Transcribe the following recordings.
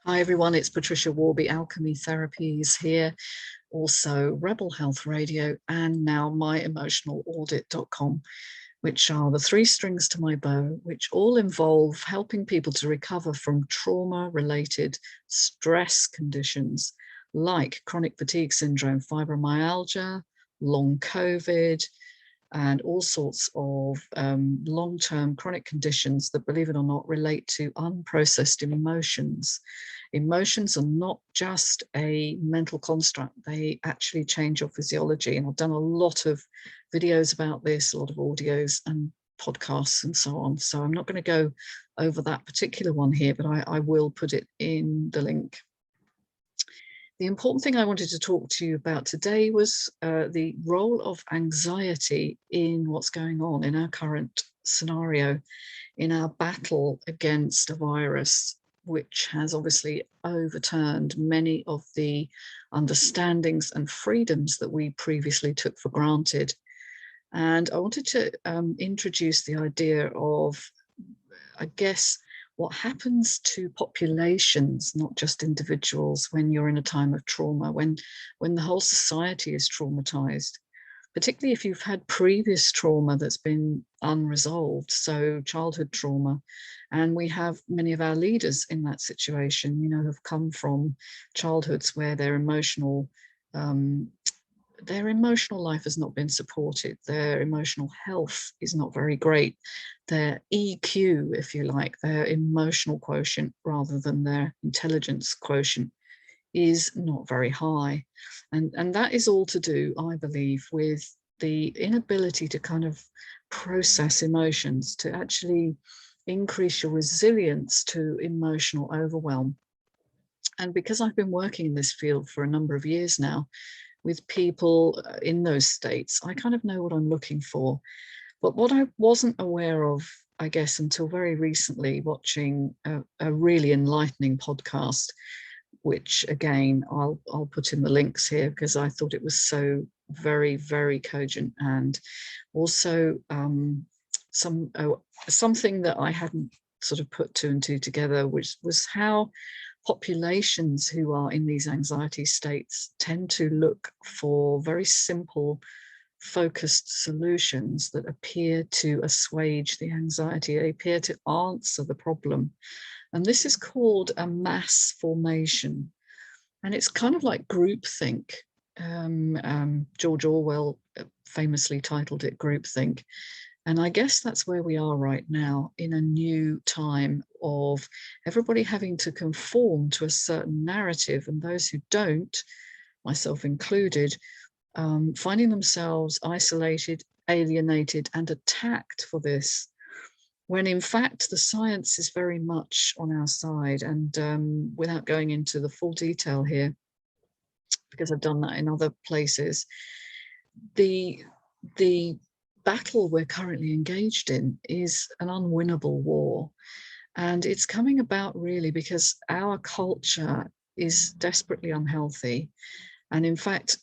Hi everyone, it's Patricia Warby, Alchemy Therapies here, also Rebel Health Radio, and now myemotionalaudit.com, which are the three strings to my bow, which all involve helping people to recover from trauma-related stress conditions like chronic fatigue syndrome, fibromyalgia, long COVID, and all sorts of long-term chronic conditions that, believe it or not, relate to unprocessed emotions. Emotions are not just a mental construct, they actually change your physiology. And I've done a lot of videos about this, a lot of audios and podcasts and so on. So I'm not going to go over that particular one here, but I will put it in the link. The important thing I wanted to talk to you about today was the role of anxiety in what's going on in our current scenario, in our battle against a virus, which has obviously overturned many of the understandings and freedoms that we previously took for granted. And I wanted to introduce the idea of, I guess, what happens to populations, not just individuals, when you're in a time of trauma, when the whole society is traumatized, particularly if you've had previous trauma that's been unresolved, so childhood trauma. And we have many of our leaders in that situation, have come from childhoods where their emotional life has not been supported. Their emotional health is not very great. Their EQ, if you like, their emotional quotient rather than their intelligence quotient, is not very high. And that is all to do, I believe, with the inability to kind of process emotions, to actually increase your resilience to emotional overwhelm. And because I've been working in this field for a number of years now, with people in those states, I kind of know what I'm looking for. But what I wasn't aware of, I guess, until very recently, watching a really enlightening podcast, which again, I'll put in the links here because I thought it was so very, very cogent, and also something that I hadn't sort of put two and two together, which was how populations who are in these anxiety states tend to look for very simple, focused solutions that appear to assuage the anxiety. They appear to answer the problem. And this is called a mass formation. And it's kind of like groupthink. George Orwell famously titled it groupthink. And I guess that's where we are right now, in a new time of everybody having to conform to a certain narrative, and those who don't, myself included, finding themselves isolated, alienated, and attacked for this, when in fact the science is very much on our side. And without going into the full detail here, because I've done that in other places, the battle we're currently engaged in is an unwinnable war. And it's coming about really because our culture is desperately unhealthy. And in fact,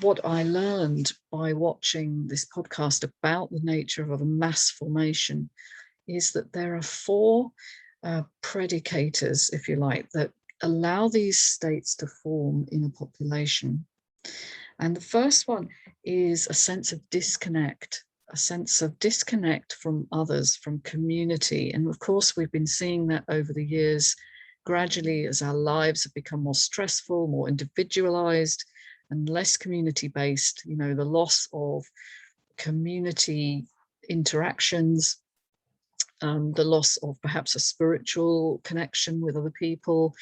what I learned by watching this podcast about the nature of a mass formation is that there are four predicators, if you like, that allow these states to form in a population. And the first one is a sense of disconnect from others, from community. And of course, we've been seeing that over the years, gradually, as our lives have become more stressful, more individualized, and less community-based, the loss of community interactions, the loss of perhaps a spiritual connection with other people.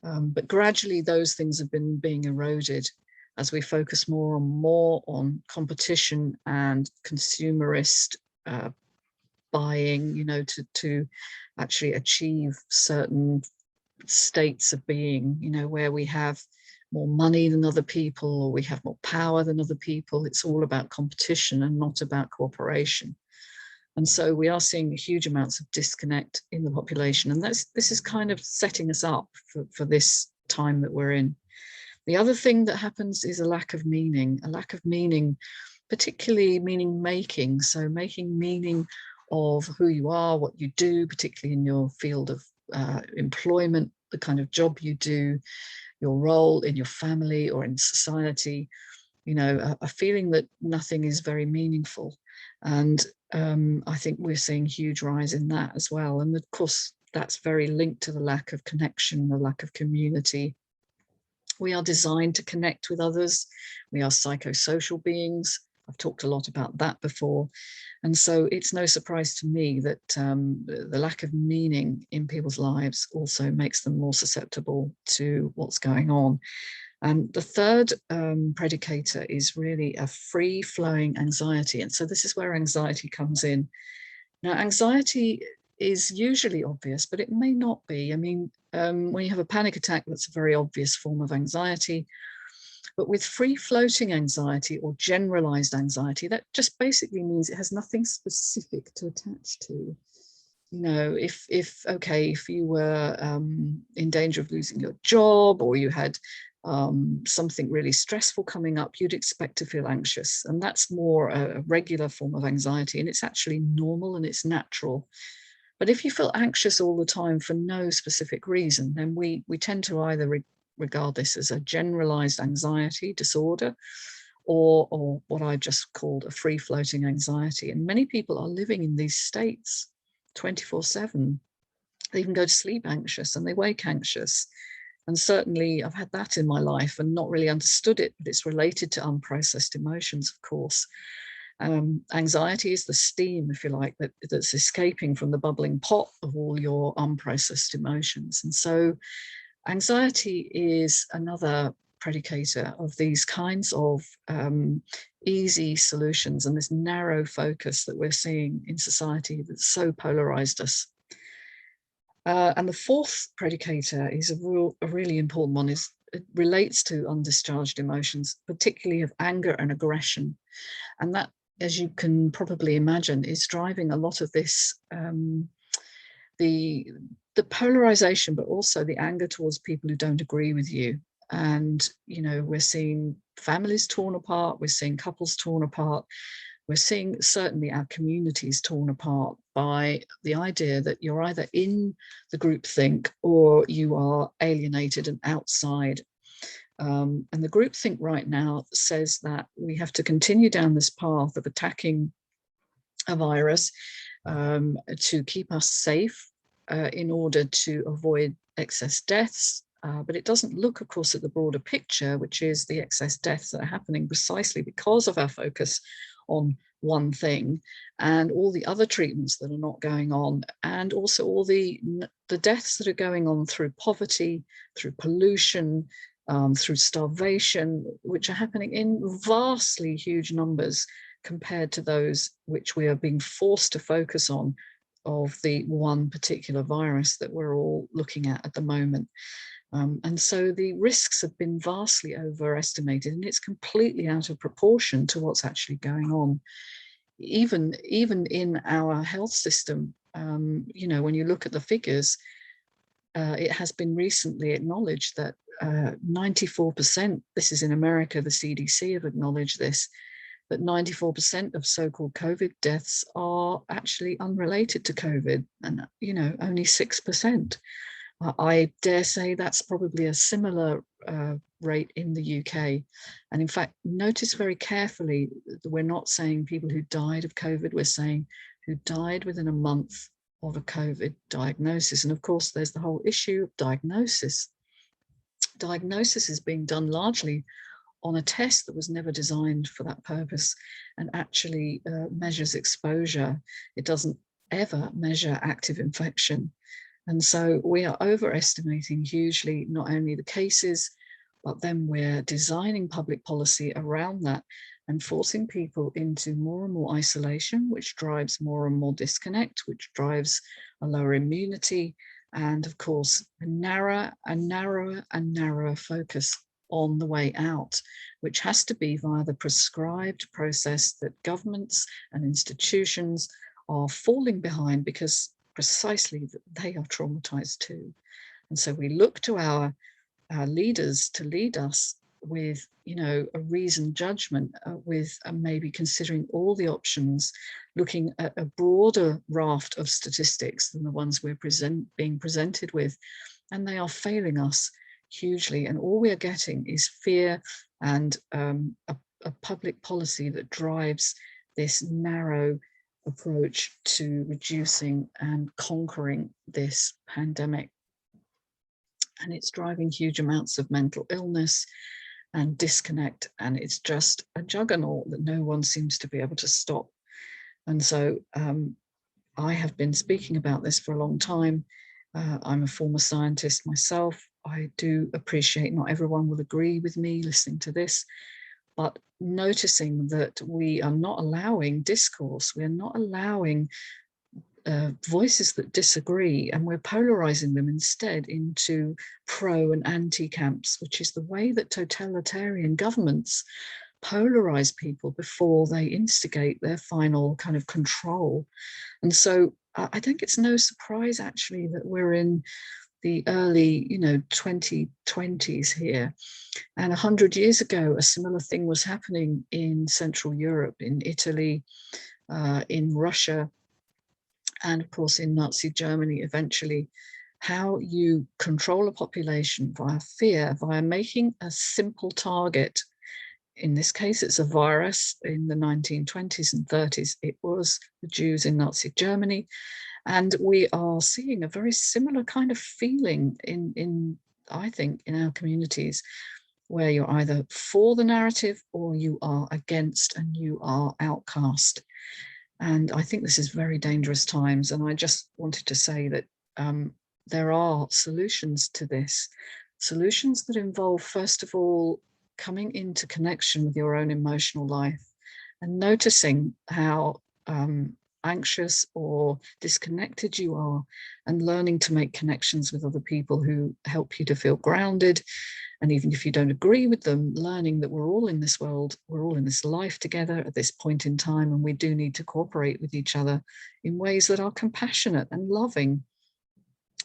But gradually, those things have been being eroded as we focus more on competition and consumerist buying, to actually achieve certain states of being, where we have more money than other people, or we have more power than other people. It's all about competition and not about cooperation. And so we are seeing huge amounts of disconnect in the population. And this is kind of setting us up for this time that we're in. The other thing that happens is a lack of meaning, particularly meaning making. So making meaning of who you are, what you do, particularly in your field of employment, the kind of job you do, your role in your family or in society, you know, a feeling that nothing is very meaningful. And I think we're seeing a huge rise in that as well. And of course, that's very linked to the lack of connection, the lack of community. We are designed to connect with others. We are psychosocial beings. I've talked a lot about that before. And so it's no surprise to me that the lack of meaning in people's lives also makes them more susceptible to what's going on. And the third predicator is really a free-flowing anxiety. And so this is where anxiety comes in. Now, anxiety is usually obvious, but it may not be. I mean, when you have a panic attack, that's a very obvious form of anxiety. But with free-floating anxiety or generalized anxiety, that just basically means it has nothing specific to attach to. You know, if you were in danger of losing your job, or you had something really stressful coming up, you'd expect to feel anxious. And that's more a regular form of anxiety, and it's actually normal and it's natural. But if you feel anxious all the time for no specific reason, then we tend to either regard this as a generalized anxiety disorder, or what I just called a free-floating anxiety. And many people are living in these states 24/7. They even go to sleep anxious and they wake anxious. And certainly I've had that in my life and not really understood it, but it's related to unprocessed emotions, of course. Anxiety is the steam, if you like, that's escaping from the bubbling pot of all your unprocessed emotions. And so anxiety is another predicator of these kinds of easy solutions and this narrow focus that we're seeing in society that's so polarized us. And the fourth predicator is a really important one. It relates to undischarged emotions, particularly of anger and aggression. And that, as you can probably imagine, is driving a lot of this, the polarization, but also the anger towards people who don't agree with you. And, you know, we're seeing families torn apart, we're seeing couples torn apart, we're seeing certainly our communities torn apart by the idea that you're either in the groupthink or you are alienated and outside. And the groupthink right now says that we have to continue down this path of attacking a virus to keep us safe in order to avoid excess deaths. But it doesn't look, of course, at the broader picture, which is the excess deaths that are happening precisely because of our focus on one thing, and all the other treatments that are not going on, and also all the deaths that are going on through poverty, through pollution, through starvation, which are happening in vastly huge numbers compared to those which we are being forced to focus on, of the one particular virus that we're all looking at the moment. And so the risks have been vastly overestimated, and it's completely out of proportion to what's actually going on. Even in our health system, you know, when you look at the figures, it has been recently acknowledged that 94%, this is in America, the CDC have acknowledged this, that 94% of so-called COVID deaths are actually unrelated to COVID, and, you know, only 6%. I dare say that's probably a similar rate in the UK. And in fact, notice very carefully that we're not saying people who died of COVID, we're saying who died within a month of a COVID diagnosis. And of course, there's the whole issue of diagnosis. Diagnosis is being done largely on a test that was never designed for that purpose, and actually measures exposure. It doesn't ever measure active infection. And so we are overestimating hugely not only the cases, but then we're designing public policy around that and forcing people into more and more isolation, which drives more and more disconnect, which drives a lower immunity, and of course, a narrower and narrower focus on the way out, which has to be via the prescribed process that governments and institutions are falling behind, because precisely they are traumatized too. And so we look to our leaders to lead us, with, you know, a reasoned judgment, with maybe considering all the options, looking at a broader raft of statistics than the ones we're being presented with, and they are failing us hugely. And all we are getting is fear and a public policy that drives this narrow approach to reducing and conquering this pandemic. And it's driving huge amounts of mental illness and disconnect, and it's just a juggernaut that no one seems to be able to stop. And so I have been speaking about this for a long time. I'm a former scientist myself. I do appreciate not everyone will agree with me listening to this, but noticing that we are not allowing discourse, we are not allowing voices that disagree, and we're polarizing them instead into pro and anti camps, which is the way that totalitarian governments polarize people before they instigate their final kind of control. And so I think it's no surprise actually that we're in the early, 2020s here. And 100 years ago, a similar thing was happening in Central Europe, in Italy, in Russia, and of course in Nazi Germany eventually. How you control a population via fear, via making a simple target. In this case, it's a virus. In the 1920s and 30s, it was the Jews in Nazi Germany. And we are seeing a very similar kind of feeling I think, in our communities, where you're either for the narrative or you are against and you are outcast. And I think this is very dangerous times. And I just wanted to say that there are solutions to this, solutions that involve, first of all, coming into connection with your own emotional life and noticing how anxious or disconnected you are, and learning to make connections with other people who help you to feel grounded. And even if you don't agree with them, learning that we're all in this world, we're all in this life together at this point in time, and we do need to cooperate with each other in ways that are compassionate and loving.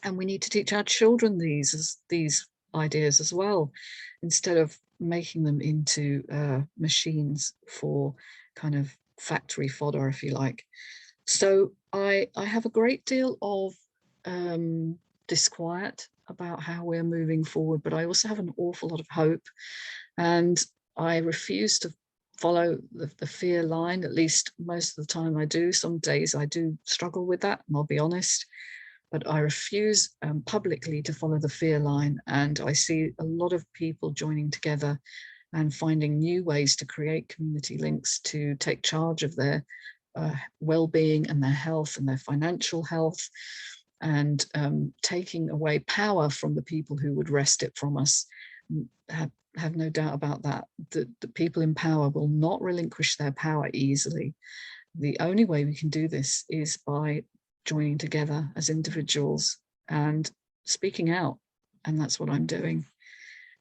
And we need to teach our children these ideas as well, instead of making them into machines for kind of factory fodder, if you like. So I have a great deal of disquiet about how we're moving forward, but I also have an awful lot of hope. And I refuse to follow the fear line, at least most of the time I do. Some days I do struggle with that, and I'll be honest. But I refuse publicly to follow the fear line. And I see a lot of people joining together and finding new ways to create community links to take charge of their well-being and their health and their financial health, and taking away power from the people who would wrest it from us. Have no doubt about that. The people in power will not relinquish their power easily. The only way we can do this is by joining together as individuals and speaking out. And that's what I'm doing.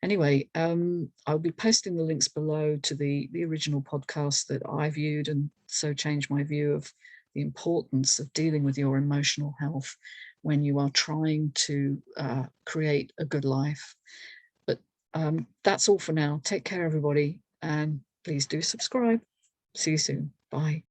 Anyway, I'll be posting the links below to the original podcast that I viewed, and so changed my view of the importance of dealing with your emotional health when you are trying to create a good life. But that's all for now. Take care, everybody, and please do subscribe. See you soon. Bye.